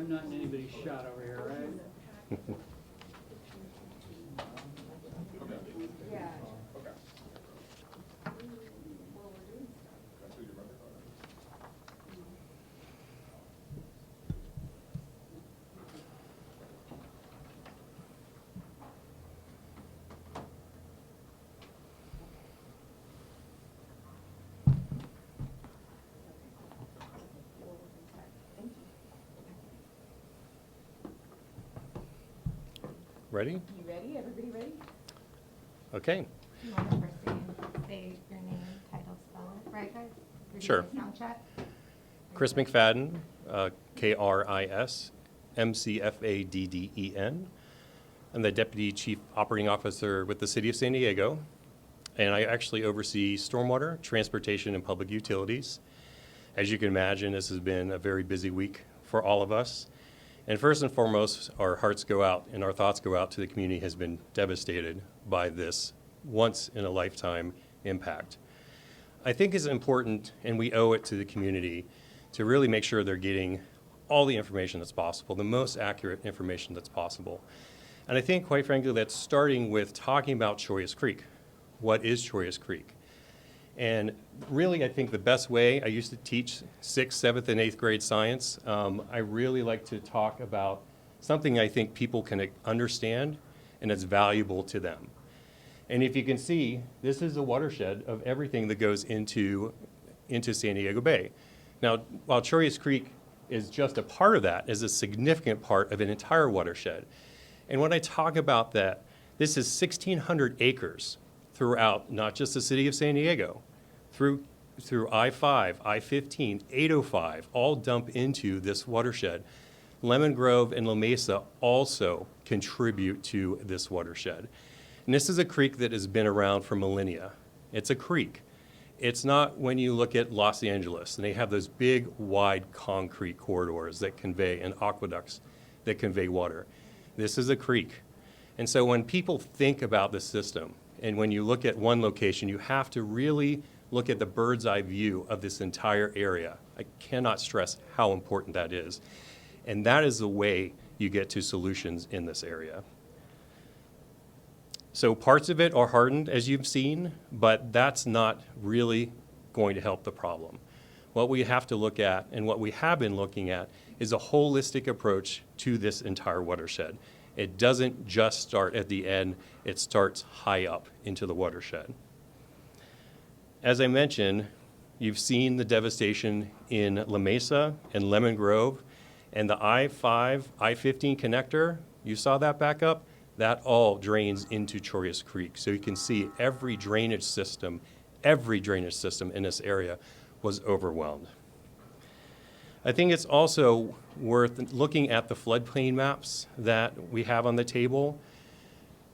I'm not in anybody's shot over here, right? Ready? You ready? Everybody ready? Okay. You want to first say your name, title, spell it, right, guys? We're doing Sure. a Sound check. Chris McFadden, Kris McFadden. I'm the Deputy Chief Operating Officer with the City of San Diego, and I actually oversee stormwater, transportation, and public utilities. As you can imagine, this has been a very busy week for all of us. And first and foremost, our hearts go out and our thoughts go out to the community has been devastated by this once-in-a-lifetime impact. I think it's important, and we owe it to the community, to really make sure they're getting all the information that's possible, the most accurate information that's possible. And I think, quite frankly, that's starting with talking about Choyas Creek. What is Choyas Creek? And really, I think the best way, I used to teach 6th, 7th, and 8th grade science. I really like to talk about something I think people can understand and it's valuable to them. And if you can see, this is a watershed of everything that goes into San Diego Bay. Now, while Choyas Creek is just a part of that, is a significant part of an entire watershed. And when I talk about that, this is 1,600 acres throughout not just the city of San Diego, through I-5, I-15, 805, all dump into this watershed. Lemon Grove and La Mesa also contribute to this watershed. And this is a creek that has been around for millennia. It's a creek. It's not when you look at Los Angeles, and they have those big, wide concrete corridors that convey, and aqueducts that convey water. This is a creek. And so when people think about the system, and when you look at one location, you have to really look at the bird's eye view of this entire area. I cannot stress how important that is. And that is the way you get to solutions in this area. So parts of it are hardened, as you've seen, but that's not really going to help the problem. What we have to look at, and what we have been looking at, is a holistic approach to this entire watershed. It doesn't just start at the end, it starts high up into the watershed. As I mentioned, you've seen the devastation in La Mesa and Lemon Grove, and the I-5, I-15 connector, you saw that back up? That all drains into Choyas Creek. So you can see every drainage system in this area was overwhelmed. I think it's also worth looking at the floodplain maps that we have on the table.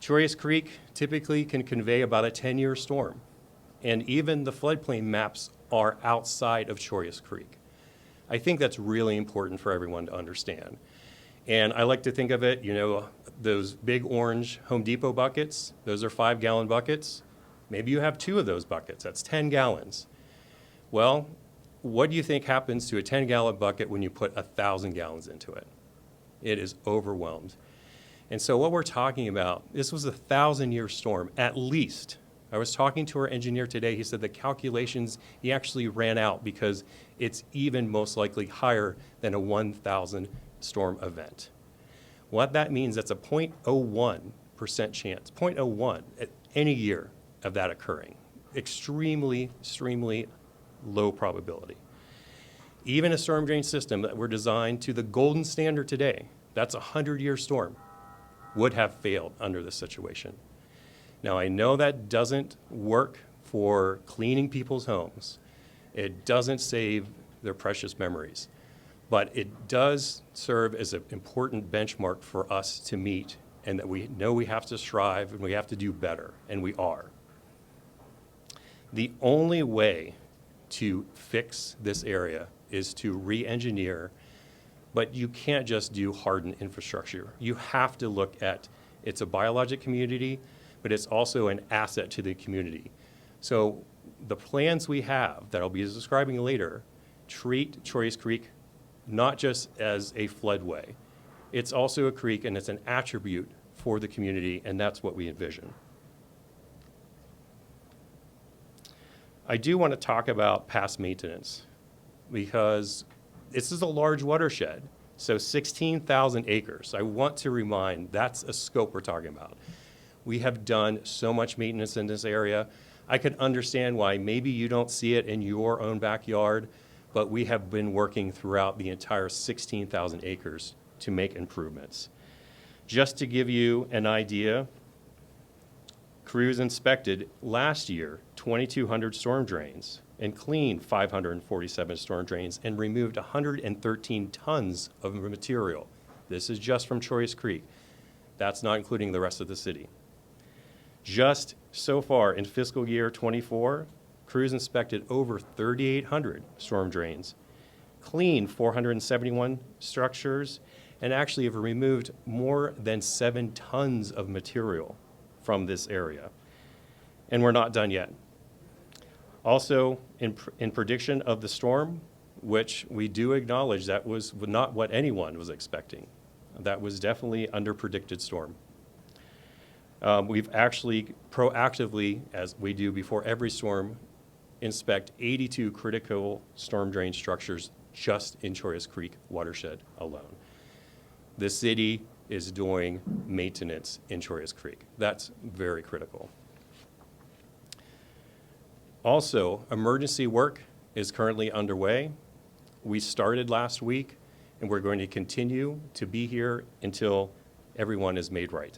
Choyas Creek typically can convey about a 10-year storm, and even the floodplain maps are outside of Choyas Creek. I think that's really important for everyone to understand. And I like to think of it, you know, those big orange Home Depot buckets, those are 5-gallon buckets. Maybe you have 2 of those buckets, that's 10 gallons. Well, what do you think happens to a 10-gallon bucket when you put 1,000 gallons into it? It is overwhelmed. And so what we're talking about, this was a 1,000-year storm, at least. I was talking to our engineer today. He said the calculations, he actually ran out because it's even most likely higher than a 1,000 storm event. What that means, that's a 0.01% chance, 0.01 at any year of that occurring. Extremely, extremely low probability. Even a storm drain system that were designed to the golden standard today, that's a 100-year storm, would have failed under this situation. Now, I know that doesn't work for cleaning people's homes. It doesn't save their precious memories, but it does serve as an important benchmark for us to meet, and that we know we have to strive and we have to do better, and we are. The only way to fix this area is to re-engineer, but you can't just do hardened infrastructure. You have to look at, it's a biologic community, but it's also an asset to the community. So the plans we have that I'll be describing later treat Choyas Creek not just as a floodway. It's also a creek, and it's an attribute for the community, and that's what we envision. I do want to talk about past maintenance because this is a large watershed, so 16,000 acres. I want to remind, that's a scope we're talking about. We have done so much maintenance in this area. I could understand why maybe you don't see it in your own backyard, but we have been working throughout the entire 16,000 acres to make improvements. Just to give you an idea, crews inspected last year 2,200 storm drains and cleaned 547 storm drains and removed 113 tons of material. This is just from Choice Creek. That's not including the rest of the city. Just so far in fiscal year 24, crews inspected over 3,800 storm drains, cleaned 471 structures, and actually have removed more than 7 tons of material from this area. And we're not done yet. Also, in prediction of the storm, which we do acknowledge that was not what anyone was expecting. That was definitely under-predicted storm. We've actually proactively, as we do before every storm, inspect 82 critical storm drain structures just in Choice Creek watershed alone. The city is doing maintenance in Choice Creek. That's very critical. Also, emergency work is currently underway. We started last week, and we're going to continue to be here until everyone is made right.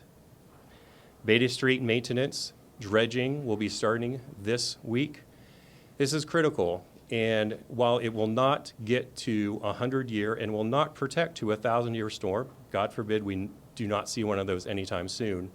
Beta Street maintenance, dredging will be starting this week. This is critical, and while it will not get to a 100-year and will not protect to a 1,000-year storm, God forbid we do not see one of those anytime soon,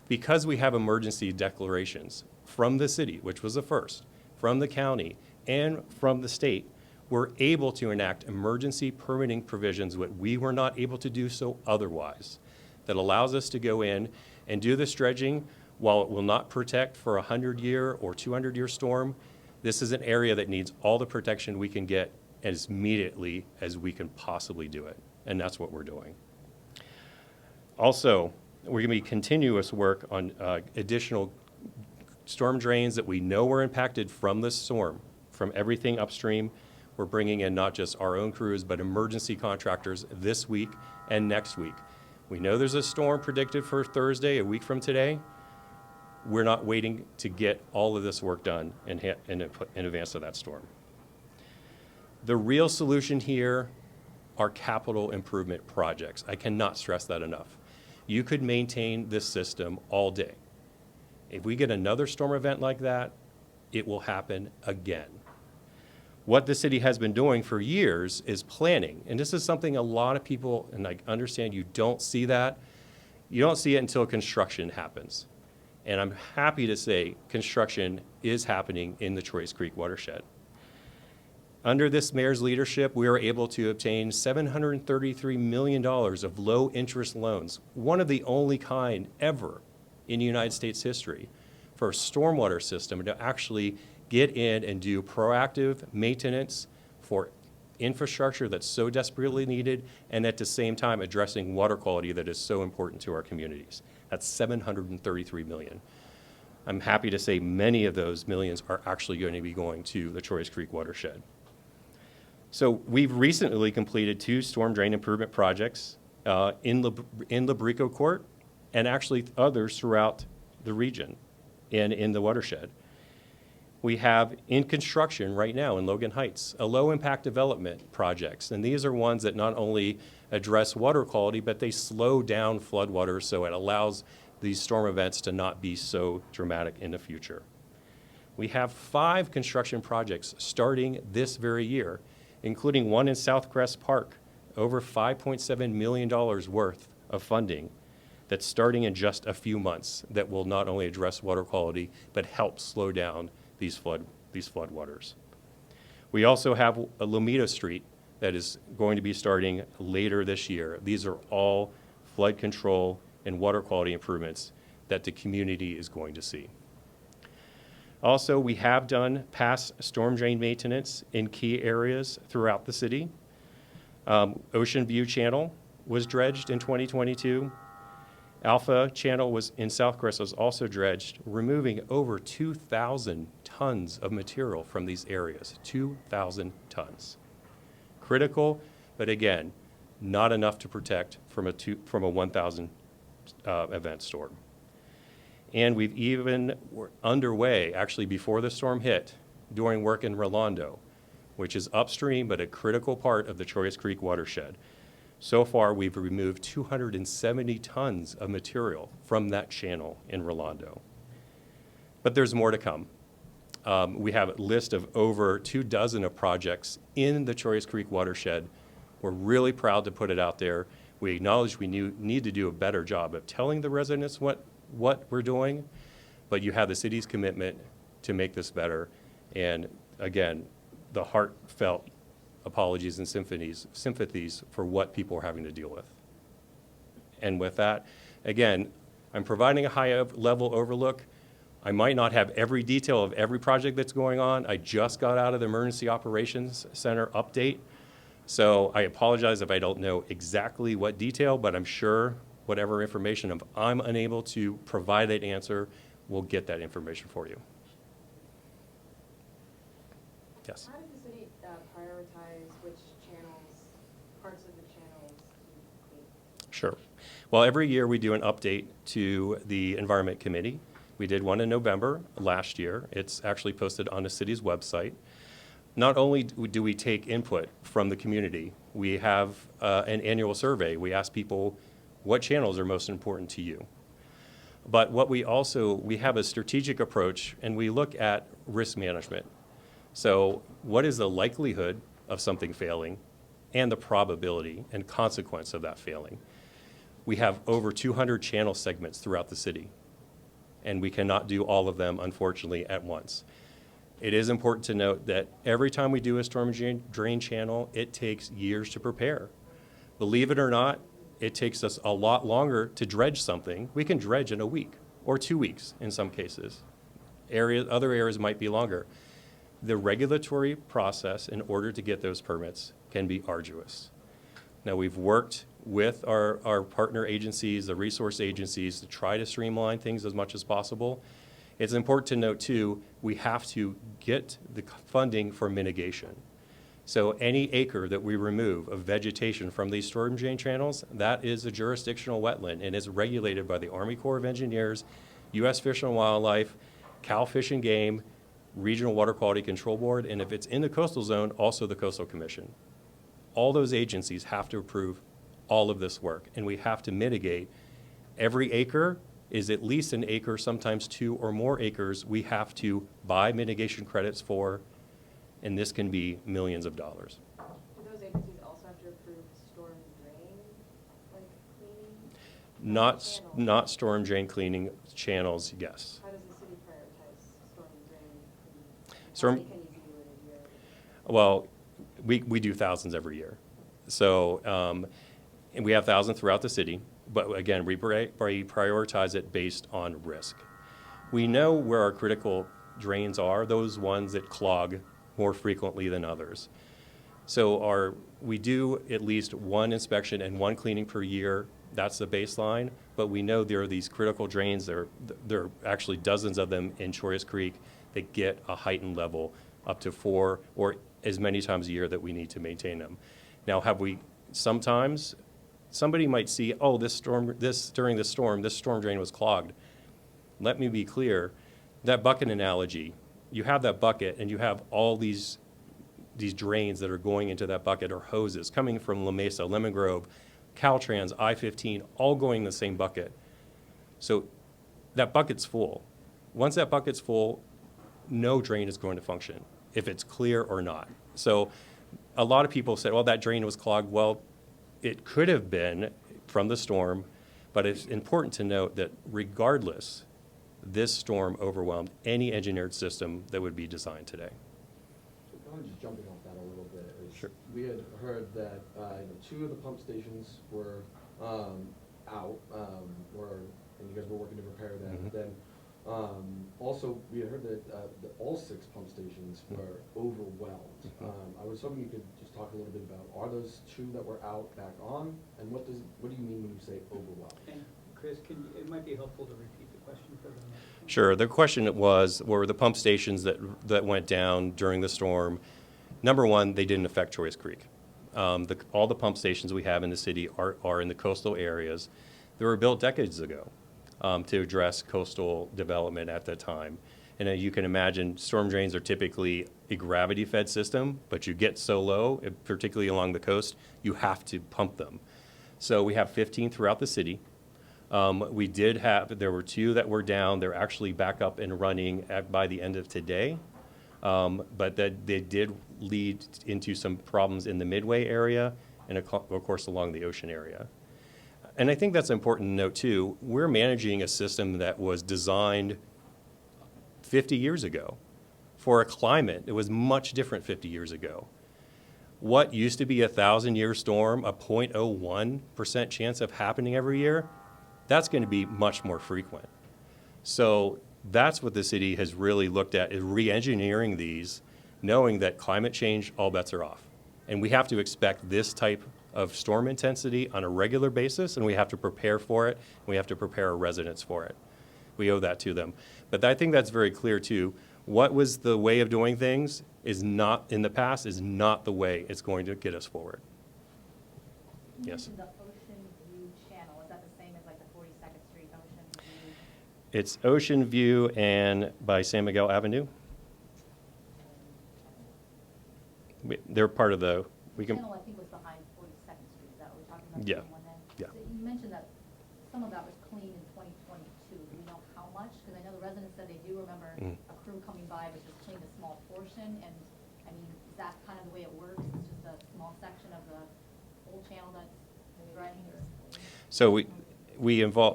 because we have emergency declarations from the city, which was the first, from the county, and from the state, we're able to enact emergency permitting provisions that we were not able to do so otherwise. That allows us to go in and do this dredging while it will not protect for a 100-year or 200-year storm. This is an area that needs all the protection we can get as immediately as we can possibly do it, and that's what we're doing. Also, we're going to be continuous work on additional storm drains that we know were impacted from this storm, from everything upstream. We're bringing in not just our own crews, but emergency contractors this week and next week. We know there's a storm predicted for Thursday, a week from today. We're not waiting to get all of this work done in advance of that storm. The real solution here are capital improvement projects. I cannot stress that enough. You could maintain this system all day. If we get another storm event like that, it will happen again. What the city has been doing for years is planning, and this is something a lot of people, and I understand you don't see that. You don't see it until construction happens. And I'm happy to say construction is happening in the Choice Creek watershed. Under this mayor's leadership, we were able to obtain $733 million of low-interest loans, one of the only kind ever in United States history, for a stormwater system to actually get in and do proactive maintenance for infrastructure that's so desperately needed, and at the same time addressing water quality that is so important to our communities. That's $733 million. I'm happy to say many of those millions are actually going to be going to the Choice Creek watershed. So we've recently completed 2 storm drain improvement projects in Labrico Court, and actually others throughout the region and in the watershed. We have in construction right now in Logan Heights, a low-impact development projects, and these are ones that not only address water quality, but they slow down floodwaters, so it allows these storm events to not be so dramatic in the future. We have 5 construction projects starting this very year, including one in Southcrest Park, over $5.7 million worth of funding that's starting in just a few months that will not only address water quality, but help slow down these floodwaters. We also have a Lomita Street that is going to be starting later this year. These are all flood control and water quality improvements that the community is going to see. Also, we have done past storm drain maintenance in key areas throughout the city. Ocean View Channel was dredged in 2022. Alpha Channel was in South Crest was also dredged, removing over 2,000 tons of material from these areas. 2,000 tons. Critical, but again, not enough to protect from a 1,000 event storm. And we've even were underway, actually before the storm hit, doing work in Rolando, which is upstream but a critical part of the Troyes Creek watershed. So far, we've removed 270 tons of material from that channel in Rolando. But there's more to come. We have a list of over 24 of projects in the Troyes Creek watershed. We're really proud to put it out there. We acknowledge we need to do a better job of telling the residents what we're doing, but you have the city's commitment to make this better. And again, the heartfelt apologies and sympathies for what people are having to deal with. And with that, again, I'm providing a high-level overlook. I might not have every detail of every project that's going on. I just got out of the Emergency Operations Center update, so I apologize if I don't know exactly what detail, but I'm sure whatever information, if I'm unable to provide that answer, we'll get that information for you. Yes? How does the city prioritize which channels, parts of the channels to clean? Sure. Well, every year we do an update to the Environment Committee. We did one in November last year. It's actually posted on the city's website. Not only do we take input from the community, we have an annual survey. We ask people what channels are most important to you. But what we have a strategic approach, and we look at risk management. So what is the likelihood of something failing and the probability and consequence of that failing? We have over 200 channel segments throughout the city, and we cannot do all of them, unfortunately, at once. It is important to note that every time we do a storm drain channel, it takes years to prepare. Believe it or not, it takes us a lot longer to dredge something. We can dredge in a week or 2 weeks in some cases. Other areas might be longer. The regulatory process in order to get those permits can be arduous. Now, we've worked with our partner agencies, the resource agencies, to try to streamline things as much as possible. It's important to note, too, we have to get the funding for mitigation. So any acre that we remove of vegetation from these storm drain channels, that is a jurisdictional wetland and is regulated by the Army Corps of Engineers, U.S. Fish and Wildlife, Cal Fish and Game, Regional Water Quality Control Board, and if it's in the coastal zone, also the Coastal Commission. All those agencies have to approve all of this work, and we have to mitigate. Every acre is at least an acre, sometimes 2 or more acres, we have to buy mitigation credits for, and this can be millions of dollars. Do those agencies also have to approve storm drain, like cleaning? Not storm drain cleaning channels, yes. How does the city prioritize storm drain cleaning? Storm- How many can you do in a year? Well, we do thousands every year. So, and we have thousands throughout the city, but again, we prioritize it based on risk. We know where our critical drains are, those ones that clog more frequently than others. So we do at least one inspection and one cleaning per year. That's the baseline, but we know there are these critical drains. There are actually dozens of them in Troyes Creek that get a heightened level up to 4 or as many times a year that we need to maintain them. Now, sometimes somebody might see, oh, during this storm drain was clogged. Let me be clear, that bucket analogy, you have that bucket and you have all these drains that are going into that bucket, or hoses coming from La Mesa, Lemon Grove, Caltrans, I-15, all going in the same bucket. So that bucket's full. Once that bucket's full, no drain is going to function, if it's clear or not. So a lot of people said, well, that drain was clogged. Well, it could have been from the storm, but it's important to note that regardless, this storm overwhelmed any engineered system that would be designed today. So kind of just jumping off that a little bit, Sure. we had heard that 2 of the pump stations were out, and you guys were working to repair them. Mhm. Then Also, we had heard that all 6 pump stations were overwhelmed. I was hoping you could just talk a little bit about, are those 2 that were out back on? And what do you mean when you say overwhelmed? And Chris, it might be helpful to repeat the question for them. Sure. The question was, were the pump stations that went down during the storm, number one, they didn't affect Choice Creek. All the pump stations we have in the city are in the coastal areas. They were built decades ago to address coastal development at that time. And you can imagine storm drains are typically a gravity-fed system, but you get so low, particularly along the coast, you have to pump them. So we have 15 throughout the city. There were 2 that were down. They're actually back up and running by the end of today. But they did lead into some problems in the Midway area and, of course, along the ocean area. And I think that's important to note, too. We're managing a system that was designed 50 years ago for a climate that was much different 50 years ago. What used to be a 1,000-year storm, a 0.01% chance of happening every year, that's going to be much more frequent. So that's what the city has really looked at, is re-engineering these, knowing that climate change, all bets are off. And we have to expect this type of storm intensity on a regular basis, and we have to prepare for it, and we have to prepare our residents for it. We owe that to them. But I think that's very clear, too. What was the way of doing things is not, in the past, is not the way it's going to get us forward. You Yes. mentioned the Ocean View channel. Is that the same as like the 42nd Street Ocean View? It's Ocean View and by San Miguel Avenue. They're part of the, we The can, channel, I think, was behind 42nd Street. Is that what we're talking about? Yeah. The one then? Yeah. So you mentioned that some of that was clean in 2022. Do we know how much? Because I know the residents said they do remember a crew coming by, but just cleaned a small portion. And, I mean, is that kind of the way it works? It's just a small section of the whole channel that's dragging? so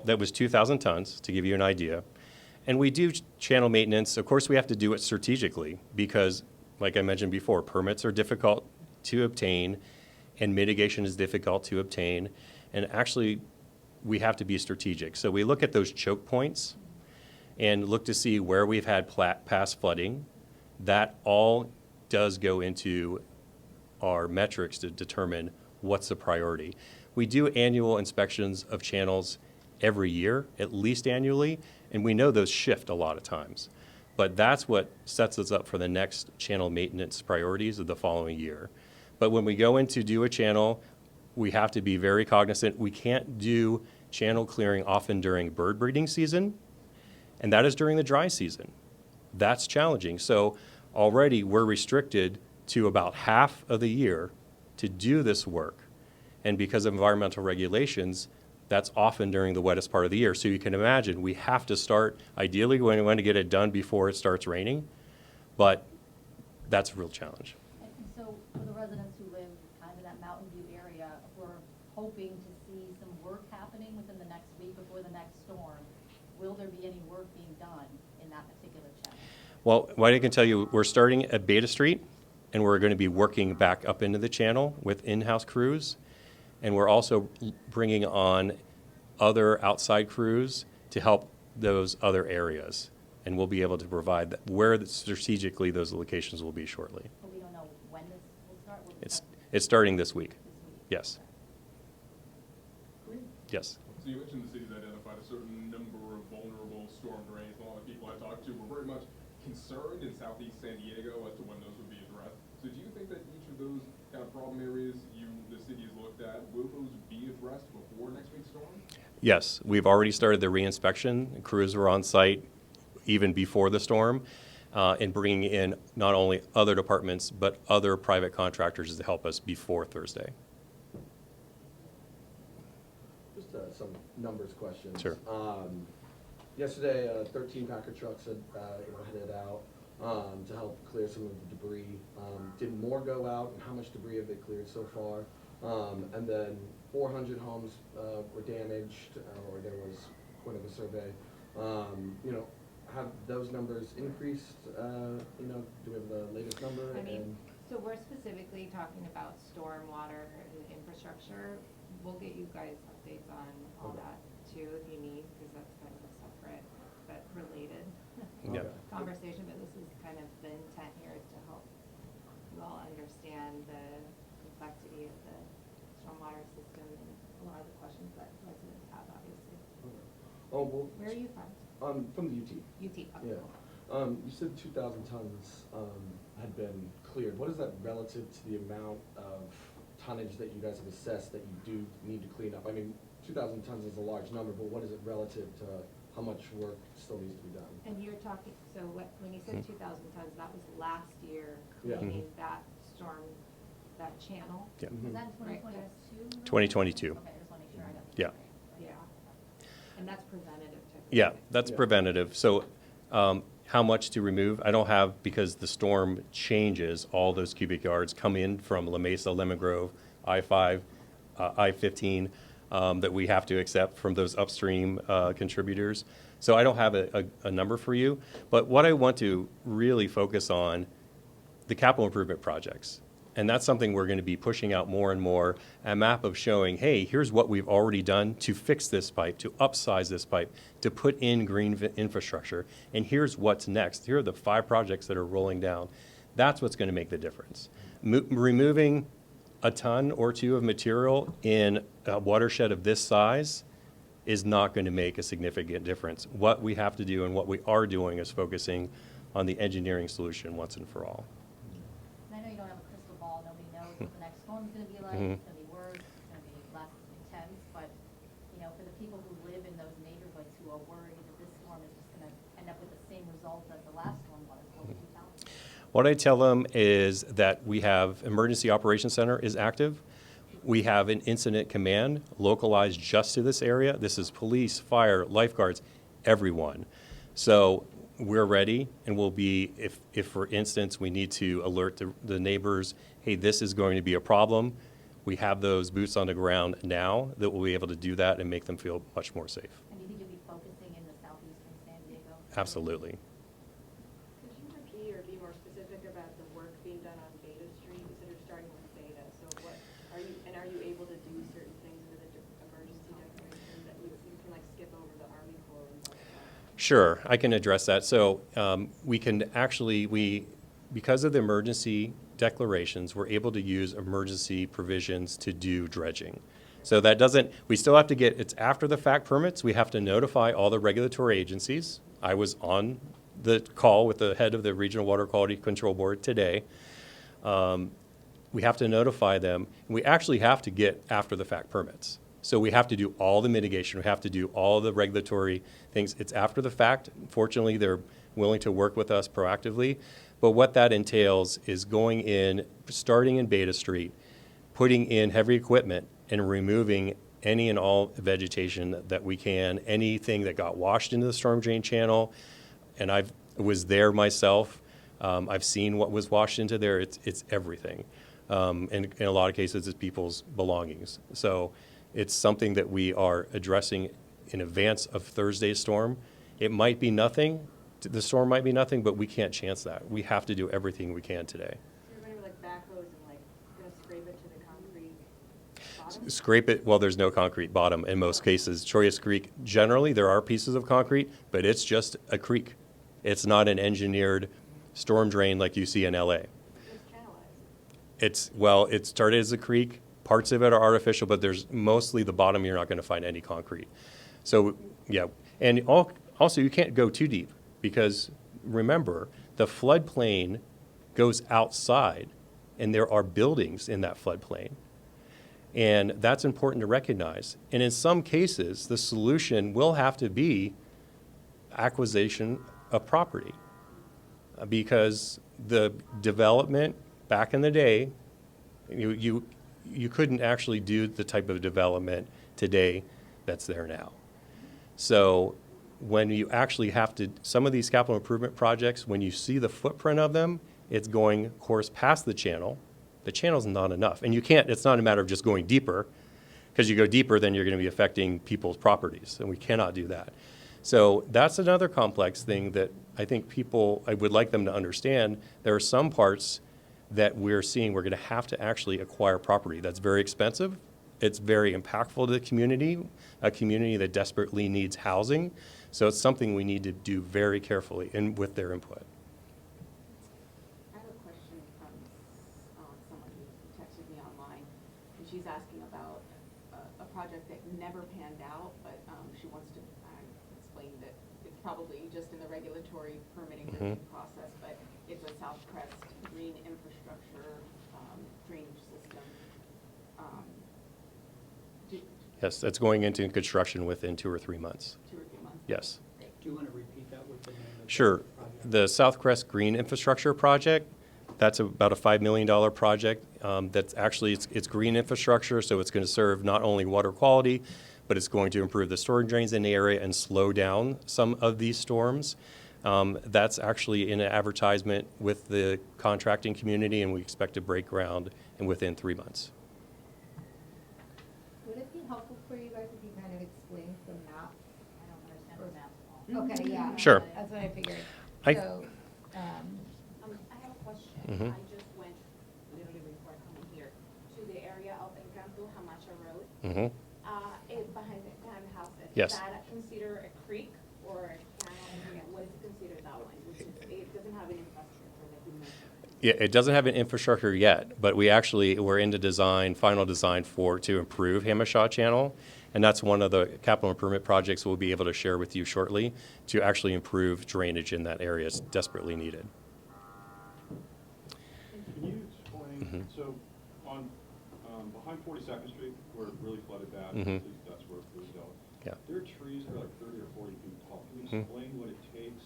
that was 2,000 tons, to give you an idea. And we do channel maintenance. Of course, we have to do it strategically because, like I mentioned before, permits are difficult to obtain and mitigation is difficult to obtain. And actually, we have to be strategic. So we look at those choke points and look to see where we've had past flooding. That all does go into our metrics to determine what's the priority. We do annual inspections of channels every year, at least annually, and we know those shift a lot of times. But that's what sets us up for the next channel maintenance priorities of the following year. But when we go in to do a channel, we have to be very cognizant. We can't do channel clearing often during bird breeding season, and that is during the dry season. That's challenging. So already we're restricted to about half of the year to do this work. And because of environmental regulations, that's often during the wettest part of the year. So you can imagine we have to start, ideally we want to get it done before it starts raining, but that's a real challenge. And so for the residents who live kind of in that Mountain View area, we're hoping to see some work happening within the next week before the next storm. Will there be any work being done in that particular channel? Well, what I can tell you, we're starting at Beta Street, and we're going to be working back up into the channel with in-house crews. And we're also bringing on other outside crews to help those other areas. And we'll be able to provide where strategically those locations will be shortly. But we don't know when this will start? Will it It's start starting this week. this week? Yes. Yes. So you mentioned the city's identified a certain number of vulnerable storm drains. A lot of people I talked to were very much concerned in southeast San Diego as to when those would be addressed. So do you think that each of those kind of problem areas the city has looked at, will those be addressed before next week's storm? Yes, we've already started the re-inspection. Crews were on site even before the storm, and bringing in not only other departments, but other private contractors to help us before Thursday. Just some numbers questions. Sure. Yesterday, 13 Packer trucks had headed out to help clear some of the debris. Did more go out, and how much debris have they cleared so far? And then 400 homes were damaged, or there was point of a survey. Have those numbers increased? Do we have the latest number? I mean, so we're specifically talking about stormwater and infrastructure. We'll get you guys updates on all Okay. that too if you need, because that's kind of a separate but related. Yeah. Okay. conversation, but this is kind of the intent here is to help you all understand the complexity of the stormwater system and a lot of the questions that residents have, obviously. Okay. Oh, well, Where are you from? from the UT. UT. Okay, Yeah. cool. You said 2,000 tons had been cleared. What is that relative to the amount of tonnage that you guys have assessed that you do need to clean up? I mean, 2,000 tons is a large number, but what is it relative to how much work still needs to be done? And you're talking, so when you said 2,000 tons, that was last year Yeah. cleaning that storm, that channel? Yeah. Was that in Right. 2022? 2022. Okay, I just want to make sure I got this Yeah. right. Yeah. And that's preventative technically. Yeah, that's Yeah. preventative. So how much to remove? I don't have, because the storm changes, all those cubic yards come in from La Mesa, Lemon Grove, I-5, I-15, that we have to accept from those upstream contributors. So I don't have a number for you. But what I want to really focus on, the capital improvement projects. And that's something we're going to be pushing out more and more, a map of showing, hey, here's what we've already done to fix this pipe, to upsize this pipe, to put in green infrastructure, and here's what's next. Here are the 5 projects that are rolling down. That's what's going to make the difference. Removing a ton or 2 of material in a watershed of this size is not going to make a significant difference. What we have to do and what we are doing is focusing on the engineering solution once and for all. And I know you don't have a crystal ball, nobody knows what the next storm's gonna be like, Mhm. it's gonna be worse, it's gonna be less intense, but, you know, for the people who live in those neighborhoods who are worried that this storm is just gonna end up with the same result that the last storm was, what would you tell them? What I tell them is that we have Emergency Operations Center is active. We have an incident command localized just to this area. This is police, fire, lifeguards, everyone. So we're ready, and we'll be, if for instance, we need to alert the neighbors, hey, this is going to be a problem, we have those boots on the ground now that will be able to do that and make them feel much more safe. And do you think you'll be focusing in the southeastern San Diego? Absolutely. Could you repeat or be more specific about the work being done on Beta Street? You said you're starting with Beta, so what, are you able to do certain things with the emergency declaration that you can like skip over the Army Corps and stuff? Sure, I can address that. So we can actually, because of the emergency declarations, we're able to use emergency provisions to do dredging. So that doesn't, we still have to get, it's after the fact permits, we have to notify all the regulatory agencies. I was on the call with the head of the Regional Water Quality Control Board today. We have to notify them, and we actually have to get after the fact permits. So we have to do all the mitigation, we have to do all the regulatory things. It's after the fact. Fortunately, they're willing to work with us proactively. But what that entails is going in, starting in Beta Street, putting in heavy equipment and removing any and all vegetation that we can, anything that got washed into the storm drain channel. And I was there myself. I've seen what was washed into there. It's everything. And in a lot of cases, it's people's belongings. So it's something that we are addressing in advance of Thursday's storm. It might be nothing. The storm might be nothing, but we can't chance that. We have to do everything we can today. So you're gonna like backhoes and like gonna scrape it to the concrete bottom? Scrape it, well, there's no concrete bottom in most cases. Troyes Creek, generally, there are pieces of concrete, but it's just a creek. It's not an engineered storm drain like you see in LA. Just channelize. It started as a creek. Parts of it are artificial, but there's mostly the bottom, you're not going to find any concrete. So, yeah. And also, you can't go too deep because, remember, the floodplain goes outside, and there are buildings in that floodplain. And that's important to recognize. And in some cases, the solution will have to be acquisition of property because the development back in the day, you couldn't actually do the type of development today that's there now. So when you actually have to, some of these capital improvement projects, when you see the footprint of them, it's going, of course, past the channel. The channel's not enough. And you can't, it's not a matter of just going deeper, because you go deeper, then you're going to be affecting people's properties, and we cannot do that. So that's another complex thing that I think I would like them to understand. There are some parts that we're seeing we're going to have to actually acquire property. That's very expensive. It's very impactful to the community, a community that desperately needs housing. So it's something we need to do very carefully and with their input. I have a question from someone who texted me online, and she's asking about a project that never panned out, but she wants to explain that it's probably just in the regulatory permitting review process, but it's a South Crest green infrastructure drainage system. Yes, that's going into construction within 2 or 3 months. 2 or 3 months? Yes. Do you want to repeat that with the name of the Sure. project? The Southcrest Green Infrastructure Project, that's about a $5 million project. That's actually, it's green infrastructure, so it's going to serve not only water quality, but it's going to improve the storm drains in the area and slow down some of these storms. That's actually in an advertisement with the contracting community, and we expect to break ground within 3 months. Would it be helpful for you guys if you kind of explained the map? I don't understand the map at all. Okay, yeah. Sure. That's what I figured. I- So, I have a question. Mhm. I just went literally before coming here to the area of Encanto Hamacha Road. Mhm. Behind the house. Yes. Is that considered a creek or a canal? What is it considered that one? Which is, it doesn't have any infrastructure like you mentioned. Yeah, it doesn't have an infrastructure yet, but we're into design, final design to improve Hamashaw Channel. And that's one of the capital improvement projects we'll be able to share with you shortly to actually improve drainage in that area. It's desperately needed. Can you explain, so on, behind 42nd Street, where it really flooded bad, at least that's where it was dealt. Yeah. There are trees that are like 30 or 40 feet tall. Can you explain what it takes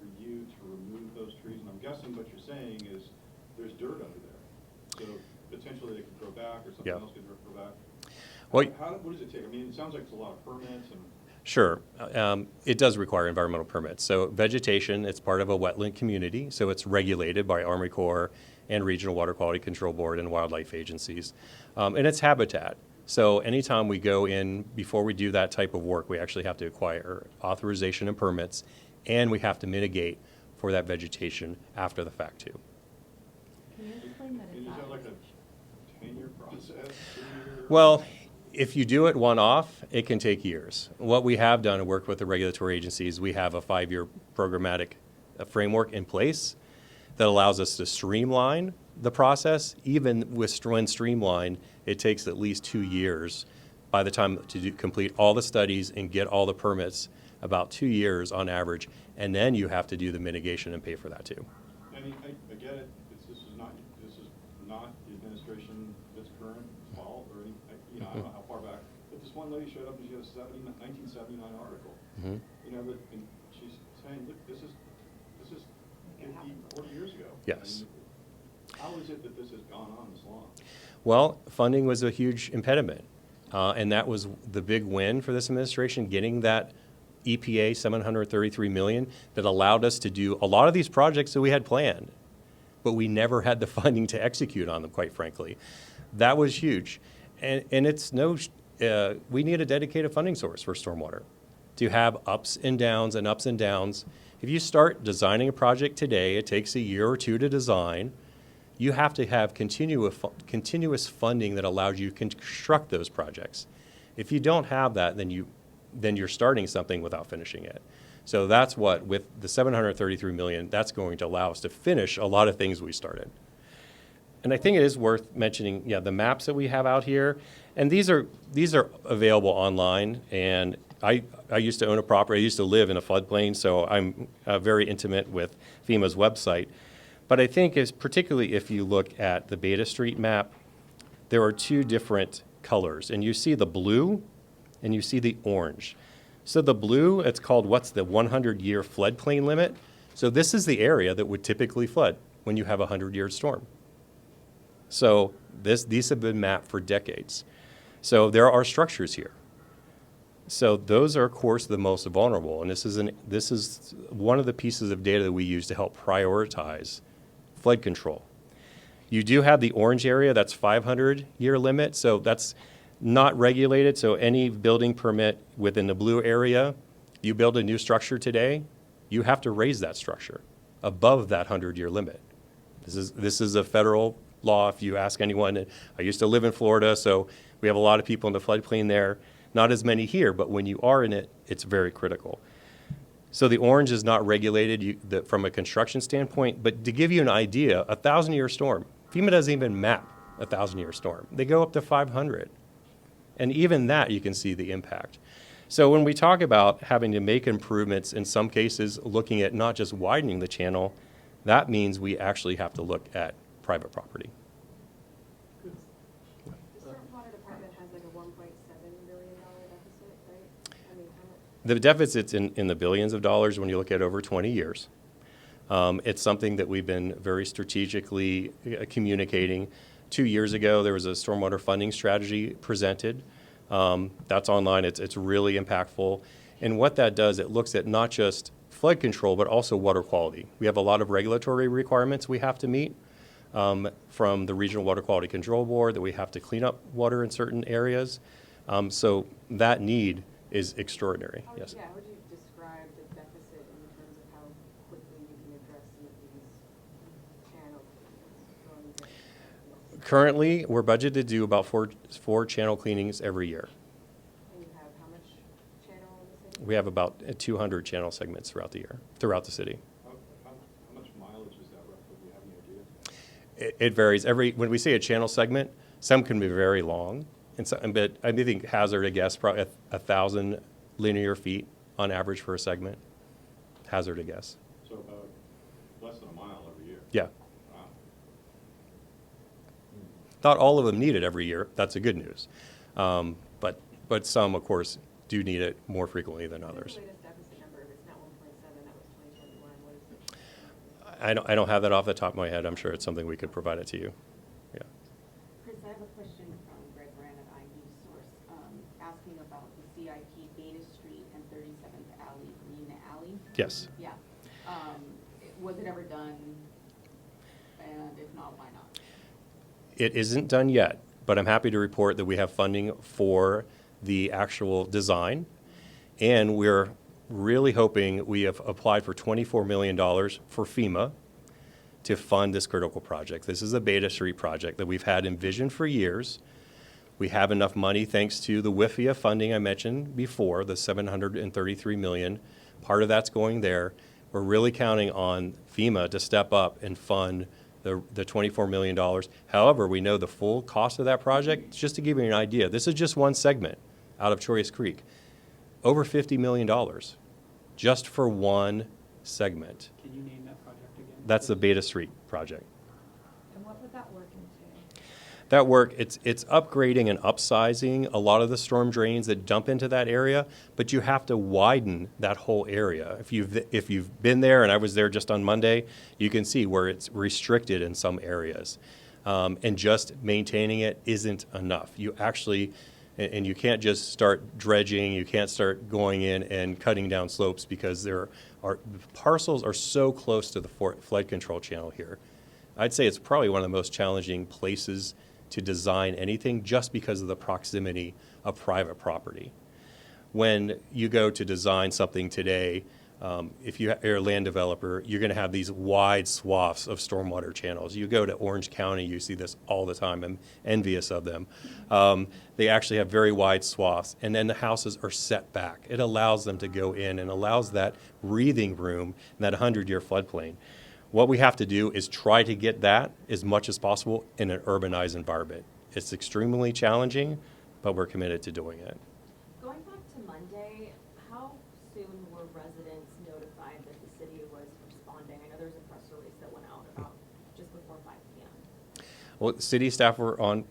for you to remove those trees? And I'm guessing what you're saying is there's dirt under there. So potentially they could grow back or something Yeah. else could grow back. Well, What does it take? I mean, it sounds like it's a lot of permits and. Sure. It does require environmental permits. So vegetation, it's part of a wetland community, so it's regulated by Army Corps and Regional Water Quality Control Board and wildlife agencies. And it's habitat. So anytime we go in, before we do that type of work, we actually have to acquire authorization and permits, and we have to mitigate for that vegetation after the fact too. can you explain that And it's is not? that like a 10-year process? 2-year? Well, if you do it one-off, it can take years. What we have done and worked with the regulatory agencies, we have a 5-year programmatic framework in place that allows us to streamline the process. Even when streamlined, it takes at least 2 years by the time to complete all the studies and get all the permits, about 2 years on average, and then you have to do the mitigation and pay for that too. I mean, I get it, this is not the administration that's current fault or any, I don't know how far back, but this one lady showed up and she had a 1979 article. You know, and she's saying, look, this is 50, 40 years ago. Yes. And how is it that this has gone on this long? Well, funding was a huge impediment, and that was the big win for this administration, getting that EPA $733 million that allowed us to do a lot of these projects that we had planned, but we never had the funding to execute on them, quite frankly. That was huge. And it's we need a dedicated funding source for stormwater to have ups and downs and ups and downs. If you start designing a project today, it takes a year or two to design. You have to have continuous funding that allows you to construct those projects. If you don't have that, then you're starting something without finishing it. So that's what, with the $733 million, that's going to allow us to finish a lot of things we started. And I think it is worth mentioning, the maps that we have out here, and these are available online. And I used to own a property. I used to live in a floodplain, so I'm very intimate with FEMA's website. But I think, particularly if you look at the Beta Street map, there are 2 different colors, and you see the blue and you see the orange. So the blue, it's called what's the 100-year floodplain limit. So this is the area that would typically flood when you have a 100-year storm. So these have been mapped for decades. So there are structures here. So those are, of course, the most vulnerable. And this is one of the pieces of data that we use to help prioritize flood control. You do have the orange area, that's 500-year limit. So that's not regulated. So any building permit within the blue area, you build a new structure today, you have to raise that structure above that 100-year limit. This is a federal law. If you ask anyone, I used to live in Florida, so we have a lot of people in the floodplain there. Not as many here, but when you are in it, it's very critical. So the orange is not regulated from a construction standpoint, but to give you an idea, a 1,000-year storm, FEMA doesn't even map a 1,000-year storm. They go up to 500. And even that, you can see the impact. So when we talk about having to make improvements, in some cases, looking at not just widening the channel, that means we actually have to look at private property. The stormwater department has like a $1.7 billion deficit, right? I mean, how much? The deficit's in the billions of dollars when you look at over 20 years. It's something that we've been very strategically communicating. 2 years ago, there was a stormwater funding strategy presented. That's online. It's really impactful. And what that does, it looks at not just flood control, but also water quality. We have a lot of regulatory requirements we have to meet from the Regional Water Quality Control Board, that we have to clean up water in certain areas. So that need is extraordinary. Yes. How would you describe the deficit in terms of how quickly you can address some of these channel cleanings? Currently, we're budgeted to do about four channel cleanings every year. And you have how much channel in the city? We have about 200 channel segments throughout the year, throughout the city. How much mileage is that roughly? Do you have any idea? It varies. When we say a channel segment, some can be very long, and some, but I think hazard a guess probably 1,000 linear feet on average for a segment. Hazard a guess. So about less than a mile every year? Yeah. Wow. Not all of them need it every year. That's the good news. But some, of course, do need it more frequently than others. What's the latest deficit number? If it's not 1.7, that was 2021. What is it? I don't have that off the top of my head. I'm sure it's something we could provide it to you. Yeah. Chris, I have a question from Greg Rand at iNews Source, asking about the CIP Beta Street and 37th Alley, Green Alley. Yes. Yeah. Was it ever done? And if not, why not? It isn't done yet, but I'm happy to report that we have funding for the actual design, and we're really hoping. We have applied for $24 million for FEMA to fund this critical project. This is a Beta Street project that we've had envisioned for years. We have enough money thanks to the WIFIA funding I mentioned before, the $733 million. Part of that's going there. We're really counting on FEMA to step up and fund the $24 million. However, we know the full cost of that project. Just to give you an idea, this is just one segment out of Choice Creek. Over $50 million just for one segment. Can you name that project again? That's the Beta Street project. And what would that work into? That work, it's upgrading and upsizing a lot of the storm drains that dump into that area, but you have to widen that whole area. If you've been there, and I was there just on Monday, you can see where it's restricted in some areas. And just maintaining it isn't enough. You actually, and you can't just start dredging, you can't start going in and cutting down slopes, because the parcels are so close to the flood control channel here. I'd say it's probably one of the most challenging places to design anything, just because of the proximity of private property. When you go to design something today, if you're a land developer, you're going to have these wide swaths of stormwater channels. You go to Orange County, you see this all the time. I'm envious of them. They actually have very wide swaths, and then the houses are set back. It allows them to go in and allows that breathing room in that 100-year floodplain. What we have to do is try to get that as much as possible in an urbanized environment. It's extremely challenging, but we're committed to doing it. Going back to Monday, how soon were residents notified that the city was responding? I know there's a press release that went out about just before 5 p.m. Well, city staff were on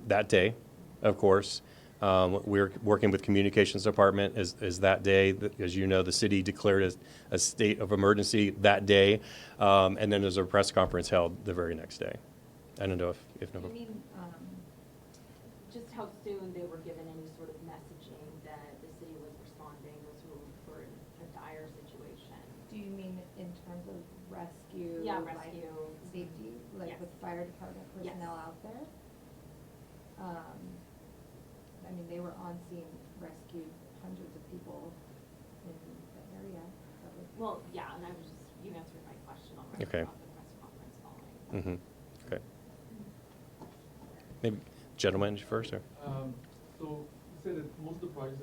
that day, of course. We're working with communications department as that day. As you know, the city declared a state of emergency that day, and then there's a press conference held the very next day. I don't know if Do you mean, just how soon they were given any sort of messaging that the city was responding, those who were in a dire situation? Do you mean in terms of rescue? Yeah, like rescue. Safety, like Yes. with fire department Yes. personnel out there? I mean, they were on scene, rescued hundreds of people in the area. That was- Well, yeah, and I was just, you answered my question already Okay. about the press conference following. Okay. Maybe gentlemen first, or? So you said that most of the projects,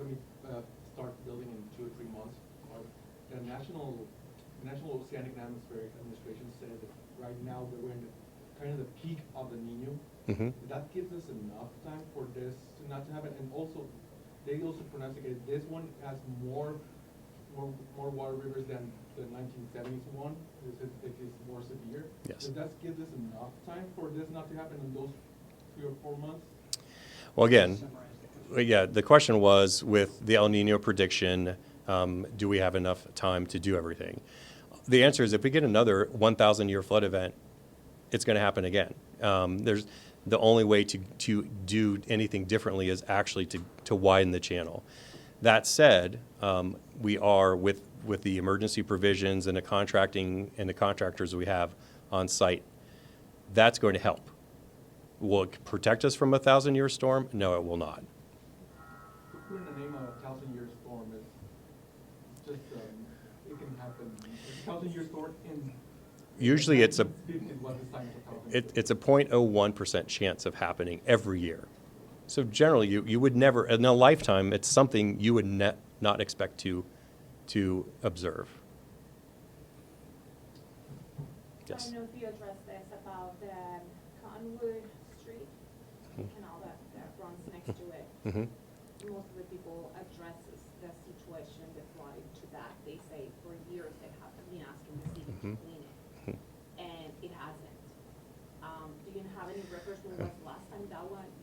start building in 2 or 3 months. the National Oceanic and Atmospheric Administration said that right now that we're in kind of the peak of the Nino. That gives us enough time for this to not to happen, and also, they also prognosticated this one has more water rivers than the 1970s one. It is more severe. Yes. So that gives us enough time for this not to happen in those 3 or 4 months. Well, again, Summarize the question. yeah, the question was, with the El Nino prediction, do we have enough time to do everything? The answer is, if we get another 1,000-year flood event, it's going to happen again. There's the only way to do anything differently is actually to widen the channel. That said, we are with the emergency provisions and the contracting and the contractors we have on site. That's going to help. Will it protect us from a 1,000-year storm? No, it will not. To put in the name of a 1,000-year storm is just, it can happen. A 1,000-year storm in. Usually it's a 1950s was the sign of a 1,000. it's a 0.01% chance of happening every year. So generally, you would never, in a lifetime, it's something you would not expect to observe. I Yes. don't know if you addressed this about the Conwood Street canal that runs next to it. Most of the people addresses the situation, the flooding to that. They say for years they have been asking the city to clean it, and it hasn't. Do you have any records when was the last time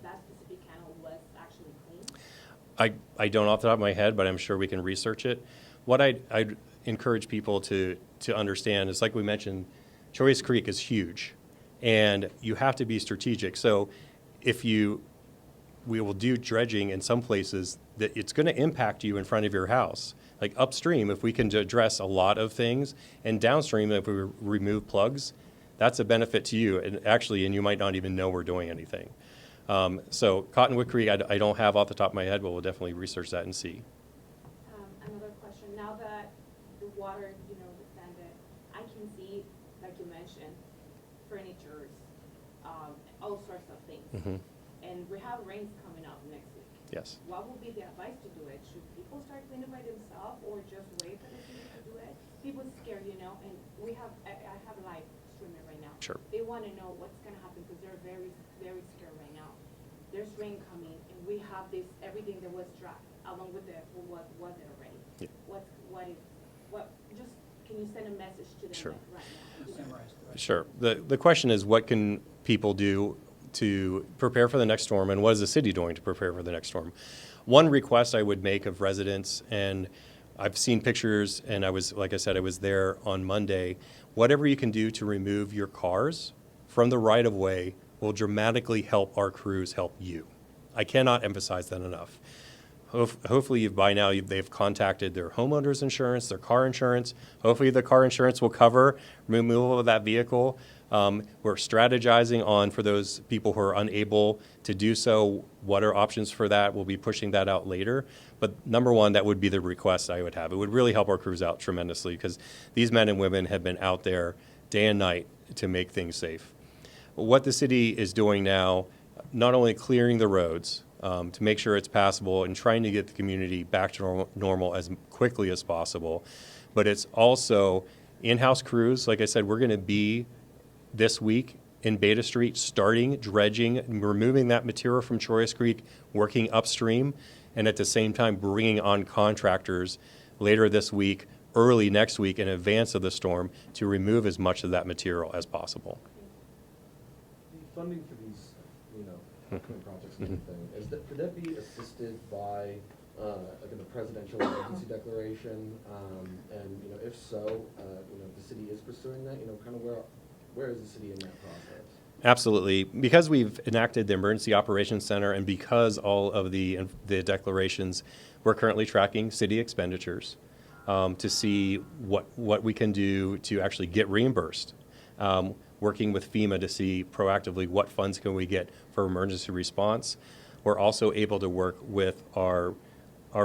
that specific canal was actually cleaned? I don't off the top of my head, but I'm sure we can research it. What I'd encourage people to understand is, like we mentioned, Choice Creek is huge, and you have to be strategic. So we will do dredging in some places that it's going to impact you in front of your house. Like upstream, if we can address a lot of things, and downstream, if we remove plugs, that's a benefit to you, and you might not even know we're doing anything. So Cottonwood Creek, I don't have off the top of my head, but we'll definitely research that and see. Another question, now that the water, descended, I can see, like you mentioned, furnitures, all sorts of things. And we have rains coming up next week. Yes. What would be the advice to do it? Should people start cleaning by themselves or just wait for the city to do it? People scared, and I have a live streamer right now. Sure. They want to know what's going to happen because they're very, very scared right now. There's rain coming, and we have everything that was dry, along with what was it already? Yeah. Just, can you send a message to them Sure. right now? Summarize the question. Sure. The question is, what can people do to prepare for the next storm, and what is the city doing to prepare for the next storm? One request I would make of residents, and I've seen pictures, and like I said, I was there on Monday. Whatever you can do to remove your cars from the right-of-way will dramatically help our crews help you. I cannot emphasize that enough. Hopefully by now they've contacted their homeowner's insurance, their car insurance. Hopefully the car insurance will cover removal of that vehicle. We're strategizing on, for those people who are unable to do so, what are options for that. We'll be pushing that out later. But number one, that would be the request I would have. It would really help our crews out tremendously, because these men and women have been out there day and night to make things safe. What the city is doing now, not only clearing the roads to make sure it's passable and trying to get the community back to normal as quickly as possible, but it's also in-house crews. Like I said, we're going to be this week in Beta Street, starting dredging, removing that material from Choice Creek, working upstream, and at the same time bringing on contractors later this week, early next week, in advance of the storm, to remove as much of that material as possible. The funding for these, upcoming projects and everything, could that be assisted by, like the presidential emergency declaration? And, if so, the city is pursuing that, kind of where is the city in that process? Absolutely. Because we've enacted the Emergency Operations Center, and because all of the declarations, we're currently tracking city expenditures to see what we can do to actually get reimbursed. Working with FEMA to see proactively what funds can we get for emergency response. We're also able to work with our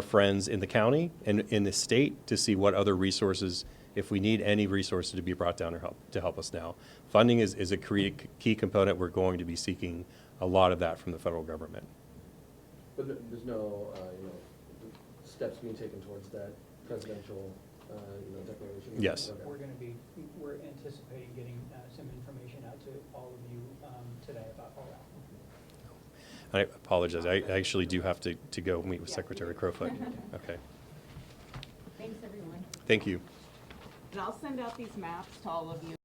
friends in the county and in the state to see what other resources, if we need any resources to be brought down to help us now. Funding is a key component. We're going to be seeking a lot of that from the federal government. But there's no, steps being taken towards that presidential declaration? Yes. Okay. We're anticipating getting some information out to all of you today about all that. I apologize. I actually do have to go meet with Secretary Crowfoot. Okay. Thanks, everyone. Thank you. And I'll send out these maps to all of you.